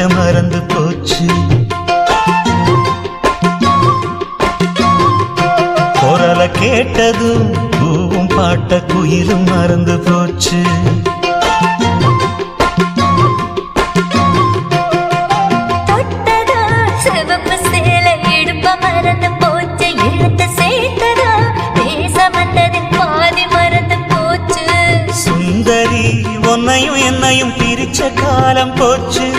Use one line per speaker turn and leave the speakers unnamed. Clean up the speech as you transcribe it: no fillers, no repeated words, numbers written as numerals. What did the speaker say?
மறந்து போச்சு. குரலை கேட்டதும் பூவும் பாட்ட குயிலும் மறந்து போச்சு. சுந்தரி உன்னையும் என்னையும் பிரிச்ச காலம் போச்சு.